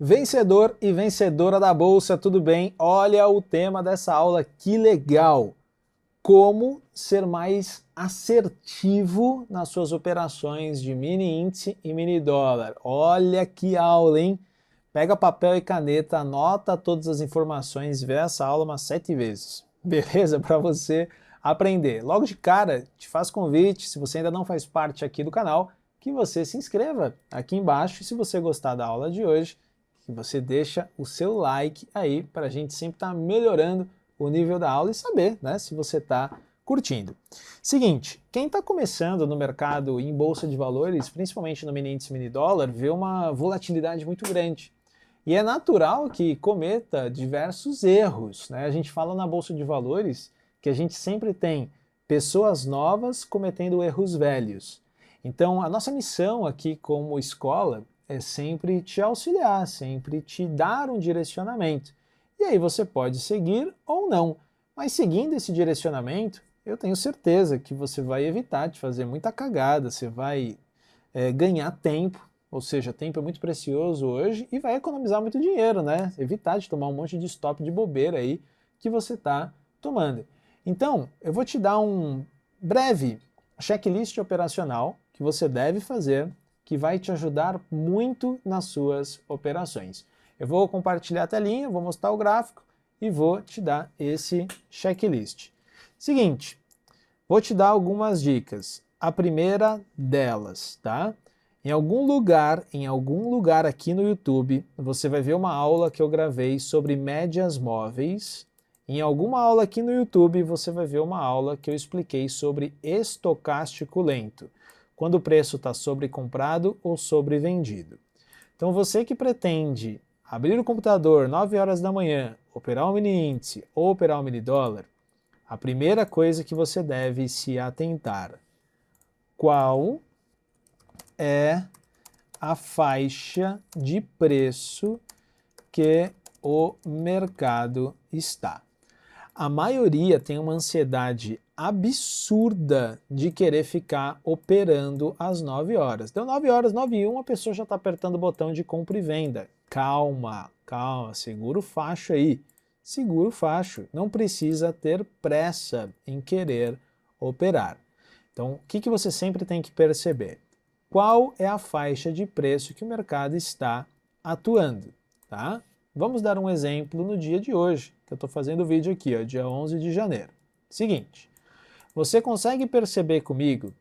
Vencedor e vencedora da Bolsa, tudo bem? Olha o tema dessa aula, que legal! Como ser mais assertivo nas suas operações de mini índice e mini dólar. Olha que aula, hein? Pega papel e caneta, anota todas as informações, vê essa aula umas 7 vezes. Beleza? Para você aprender. Logo de cara, te faço convite, se você ainda não faz parte aqui do canal, que você se inscreva aqui embaixo. E se você gostar da aula de hoje, que você deixa o seu like aí para a gente sempre estar melhorando o nível da aula e saber, né, se você está curtindo. Seguinte, quem está começando no mercado em bolsa de valores, principalmente no mini índice e mini dólar, vê uma volatilidade muito grande. E é natural que cometa diversos erros, né? A gente fala na bolsa de valores que a gente sempre tem pessoas novas cometendo erros velhos. Então, a nossa missão aqui como escola é sempre te auxiliar, sempre te dar um direcionamento. E aí você pode seguir ou não. Mas seguindo esse direcionamento, eu tenho certeza que você vai evitar de fazer muita cagada, você vai ganhar tempo, ou seja, tempo é muito precioso hoje, e vai economizar muito dinheiro, né? Evitar de tomar um monte de stop de bobeira aí que você está tomando. Então, eu vou te dar um breve checklist operacional que você deve fazer, que vai te ajudar muito nas suas operações. Eu vou compartilhar a telinha, vou mostrar o gráfico e vou te dar esse checklist. Seguinte, vou te dar algumas dicas. A primeira delas, tá? Em algum lugar aqui no YouTube, você vai ver uma aula que eu gravei sobre médias móveis. Em alguma aula aqui no YouTube, você vai ver uma aula que eu expliquei sobre estocástico lento, quando o preço está sobrecomprado ou sobrevendido. Então você que pretende abrir o computador 9 horas da manhã, operar um mini índice ou operar um mini dólar, a primeira coisa que você deve se atentar: qual é a faixa de preço que o mercado está? A maioria tem uma ansiedade absurda de querer ficar operando às 9 horas. Deu 9 horas, 9 e 1, a pessoa já está apertando o botão de compra e venda. Calma, calma, segura o facho aí. Segura o facho. Não precisa ter pressa em querer operar. Então, o que você sempre tem que perceber? Qual é a faixa de preço que o mercado está atuando, tá? Vamos dar um exemplo no dia de hoje, que eu estou fazendo o vídeo aqui, ó, dia 11 de janeiro. Seguinte, você consegue perceber comigo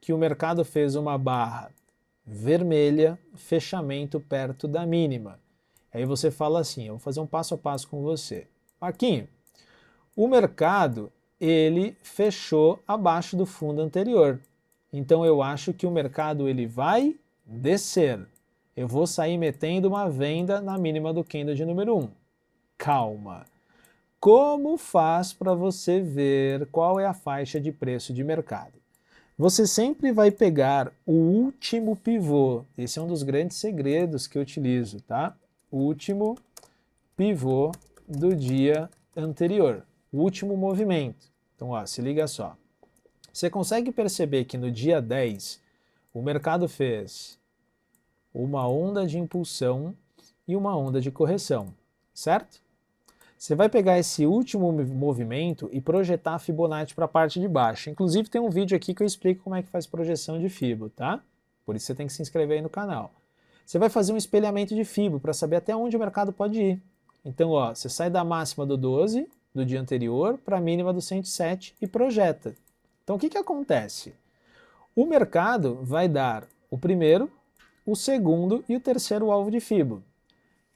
que o mercado fez uma barra vermelha, fechamento perto da mínima. Aí você fala assim, eu vou fazer um passo a passo com você. Marquinho, o mercado, ele fechou abaixo do fundo anterior. Então eu acho que o mercado ele vai descer. Eu vou sair metendo uma venda na mínima do candle de número 1. Calma. Como faz para você ver qual é a faixa de preço de mercado? Você sempre vai pegar o último pivô. Esse é um dos grandes segredos que eu utilizo, tá? O último pivô do dia anterior. O último movimento. Então, ó, se liga só. Você consegue perceber que no dia 10 o mercado fez uma onda de impulsão e uma onda de correção, certo? Você vai pegar esse último movimento e projetar a Fibonacci para a parte de baixo. Inclusive tem um vídeo aqui que eu explico como é que faz projeção de Fibo, tá? Por isso você tem que se inscrever aí no canal. Você vai fazer um espelhamento de Fibo para saber até onde o mercado pode ir. Então, ó, você sai da máxima do 12 do dia anterior para a mínima do 107 e projeta. Então, o que acontece? O mercado vai dar o primeiro, o segundo e o terceiro alvo de Fibo.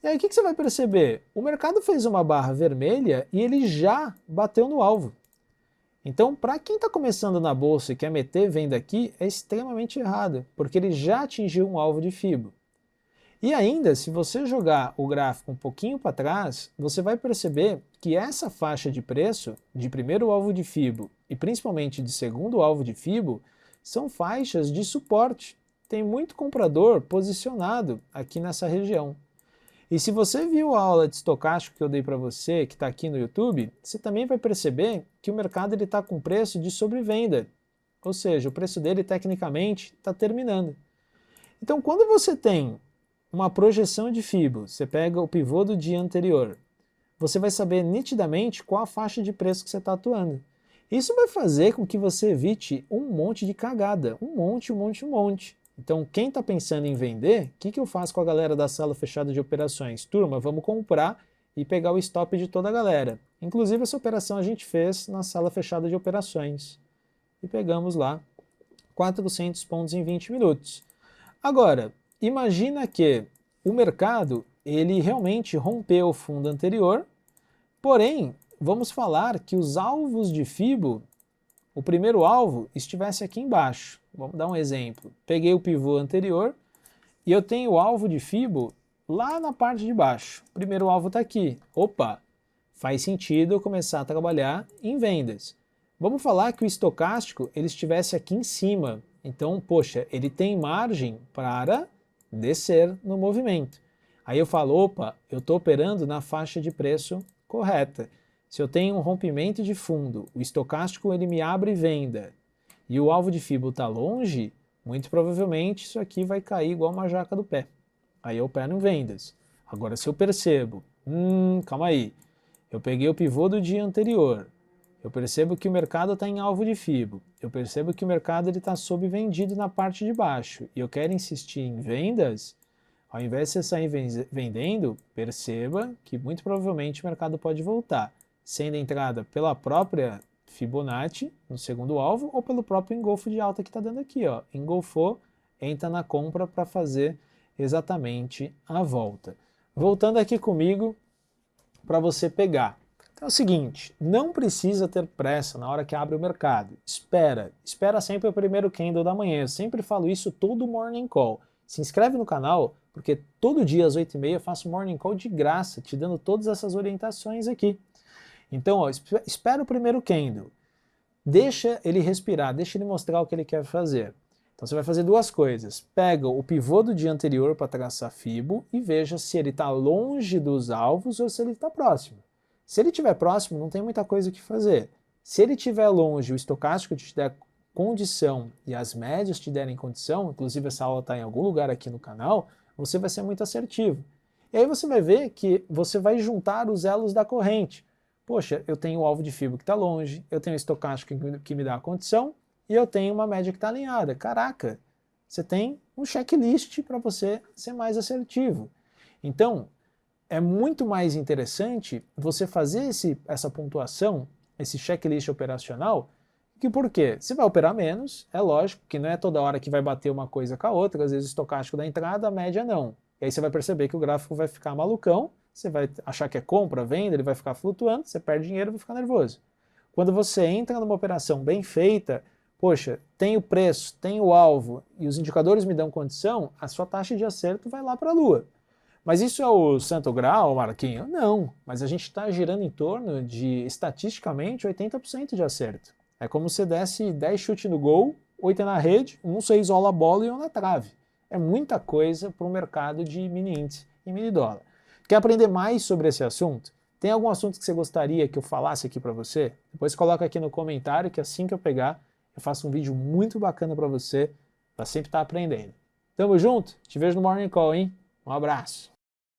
E aí, o que você vai perceber? O mercado fez uma barra vermelha e ele já bateu no alvo. Então, para quem está começando na bolsa e quer meter venda aqui, é extremamente errado, porque ele já atingiu um alvo de Fibo. E ainda, se você jogar o gráfico um pouquinho para trás, você vai perceber que essa faixa de preço, de primeiro alvo de Fibo e principalmente de segundo alvo de Fibo, são faixas de suporte. Tem muito comprador posicionado aqui nessa região. E se você viu a aula de estocástico que eu dei para você, que está aqui no YouTube, você também vai perceber que o mercado está com preço de sobrevenda. Ou seja, o preço dele tecnicamente está terminando. Então, quando você tem uma projeção de FIBO, você pega o pivô do dia anterior, você vai saber nitidamente qual a faixa de preço que você está atuando. Isso vai fazer com que você evite um monte de cagada, um monte. Então, quem está pensando em vender, o que eu faço com a galera da sala fechada de operações? Turma, vamos comprar e pegar o stop de toda a galera. Inclusive, essa operação a gente fez na sala fechada de operações. E pegamos lá 400 pontos em 20 minutos. Agora, imagina que o mercado, ele realmente rompeu o fundo anterior, porém, vamos falar que os alvos de FIBO, o primeiro alvo estivesse aqui embaixo. Vamos dar um exemplo. Peguei o pivô anterior e eu tenho o alvo de FIBO lá na parte de baixo. O primeiro alvo está aqui. Opa, faz sentido eu começar a trabalhar em vendas. Vamos falar que o estocástico ele estivesse aqui em cima. Então, poxa, ele tem margem para descer no movimento. Aí eu falo, opa, eu estou operando na faixa de preço correta. Se eu tenho um rompimento de fundo, o estocástico ele me abre venda e o alvo de FIBO está longe, muito provavelmente isso aqui vai cair igual uma jaca do pé. Aí eu opero em vendas. Agora, se eu percebo, calma aí, eu peguei o pivô do dia anterior, eu percebo que o mercado está em alvo de FIBO, eu percebo que o mercado está subvendido na parte de baixo e eu quero insistir em vendas, ao invés de você sair vendendo, perceba que muito provavelmente o mercado pode voltar, sendo entrada pela própria Fibonacci no segundo alvo ou pelo próprio engolfo de alta que está dando aqui. Ó. Engolfou, entra na compra para fazer exatamente a volta. Voltando aqui comigo para você pegar. Então é o seguinte, não precisa ter pressa na hora que abre o mercado. Espera sempre o primeiro candle da manhã. Eu sempre falo isso todo morning call. Se inscreve no canal, porque todo dia às 8h30 eu faço morning call de graça, te dando todas essas orientações aqui. Então, ó, espera o primeiro candle. Deixa ele respirar, deixa ele mostrar o que ele quer fazer. Então você vai fazer duas coisas. Pega o pivô do dia anterior para traçar FIBO e veja se ele está longe dos alvos ou se ele está próximo. Se ele estiver próximo, não tem muita coisa o que fazer. Se ele estiver longe, o estocástico te der condição e as médias te derem condição, inclusive essa aula está em algum lugar aqui no canal, você vai ser muito assertivo. E aí você vai ver que você vai juntar os elos da corrente. Poxa, eu tenho o alvo de FIBO que está longe, eu tenho o estocástico que me dá a condição e eu tenho uma média que está alinhada. Caraca, você tem um checklist para você ser mais assertivo. Então, é muito mais interessante você fazer essa pontuação, esse checklist operacional, que por quê? Você vai operar menos, é lógico que não é toda hora que vai bater uma coisa com a outra, às vezes o estocástico da entrada, a média não. E aí você vai perceber que o gráfico vai ficar malucão, você vai achar que é compra, venda, ele vai ficar flutuando, você perde dinheiro e vai ficar nervoso. Quando você entra numa operação bem feita, poxa, tem o preço, tem o alvo e os indicadores me dão condição, a sua taxa de acerto vai lá para a lua. Mas isso é o santo grau, Marquinho? Não, mas a gente está girando em torno de, estatisticamente, 80% de acerto. É como se desse 10 chutes no gol, 8 na rede, um você isola a bola e um na trave. É muita coisa para o mercado de mini índice e mini dólar. Quer aprender mais sobre esse assunto? Tem algum assunto que você gostaria que eu falasse aqui para você? Depois coloca aqui no comentário que assim que eu pegar, eu faço um vídeo muito bacana para você, para sempre estar aprendendo. Tamo junto? Te vejo no Morning Call, hein? Um abraço!